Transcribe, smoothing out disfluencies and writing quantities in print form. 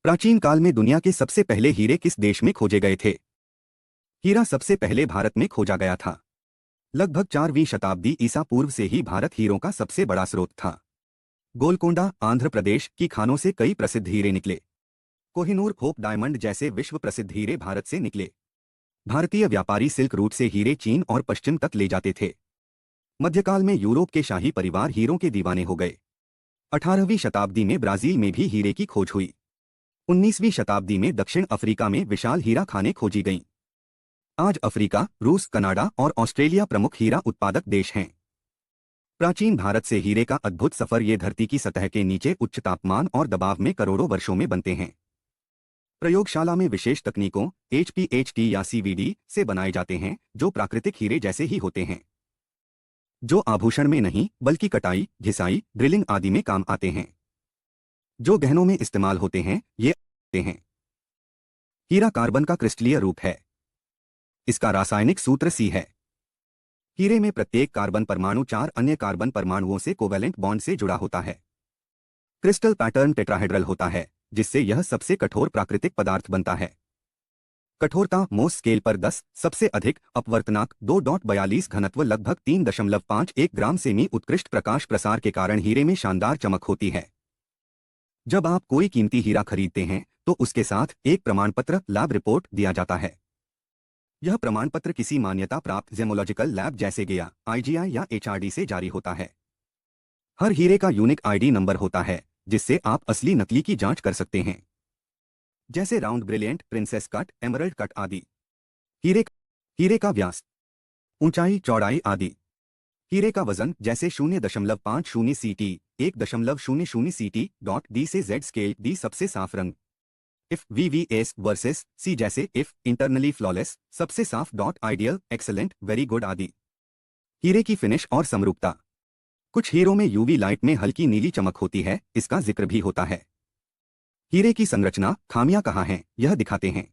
प्राचीन काल में दुनिया के सबसे पहले हीरे किस देश में खोजे गए थे? हीरा सबसे पहले भारत में खोजा गया था। लगभग 4वीं शताब्दी ईसा पूर्व से ही भारत हीरों का सबसे बड़ा स्रोत था। गोलकोंडा, आंध्र प्रदेश की खानों से कई प्रसिद्ध हीरे निकले। कोहिनूर, होप डायमंड जैसे विश्व प्रसिद्ध हीरे भारत से निकले। भारतीय व्यापारी सिल्क रूट से हीरे चीन और पश्चिम तक ले जाते थे। मध्यकाल में यूरोप के शाही परिवार हीरों के दीवाने हो गए। 18वीं शताब्दी में ब्राजील में भी हीरे की खोज हुई। 19वीं शताब्दी में दक्षिण अफ्रीका में विशाल हीरा खानें खोजी गईं। आज अफ्रीका, रूस, कनाडा और ऑस्ट्रेलिया प्रमुख हीरा उत्पादक देश हैं। प्राचीन भारत से हीरे का अद्भुत सफर ये धरती की सतह के नीचे उच्च तापमान और दबाव में करोड़ों वर्षों में बनते हैं। प्रयोगशाला में विशेष तकनीकों HPHT या CVD से बनाए जाते हैं, जो प्राकृतिक हीरे जैसे ही होते हैं, जो आभूषण में नहीं बल्कि कटाई, घिसाई, ड्रिलिंग आदि में काम आते हैं। जो गहनों में इस्तेमाल होते हैं ये होते हैं। हीरा कार्बन का क्रिस्टलीय रूप है। इसका रासायनिक सूत्र C है। हीरे में प्रत्येक कार्बन परमाणु 4 अन्य कार्बन परमाणुओं से कोवैलेंट बॉन्ड से जुड़ा होता है। क्रिस्टल पैटर्न टेट्राहेड्रल होता है, जिससे यह सबसे कठोर प्राकृतिक पदार्थ बनता है। कठोरता मोस स्केल पर 10 सबसे अधिक, अपवर्तनांक 2.42, घनत्व लगभग 3.51 ग्राम सेमी। उत्कृष्ट प्रकाश प्रसार के कारण हीरे में शानदार चमक होती है। जब आप कोई कीमती हीरा खरीदते हैं तो उसके साथ एक प्रमाण पत्र लैब रिपोर्ट दिया जाता है। यह प्रमाण पत्र किसी मान्यता प्राप्त जेमोलॉजिकल लैब जैसे गया, IGI या HRD से जारी होता है। हर हीरे का यूनिक ID नंबर होता है, जिससे आप असली नकली की जांच कर सकते हैं, जैसे round, brilliant, princess cut, emerald cut आदि। हीरे का व्यास, ऊंचाई, चौड़ाई आदि। हीरे का वजन, जैसे 0.50 CT, 1.00 CT, D से Z स्केल, D सबसे साफ रंग, इफ VVS वर्सेस C जैसे इफ, इंटरनली फ्लॉलेस, सबसे साफ, आइडियल, एक्सलेंट, वेरी गुड आदि। हीरे की फिनिश और समरूपता। कुछ हीरों में UV लाइट में हल्की नीली चमक होती है, इसका जिक्र भी होता है। हीरे की संरचना, खामियां कहाँ हैं, यह दिखाते हैं।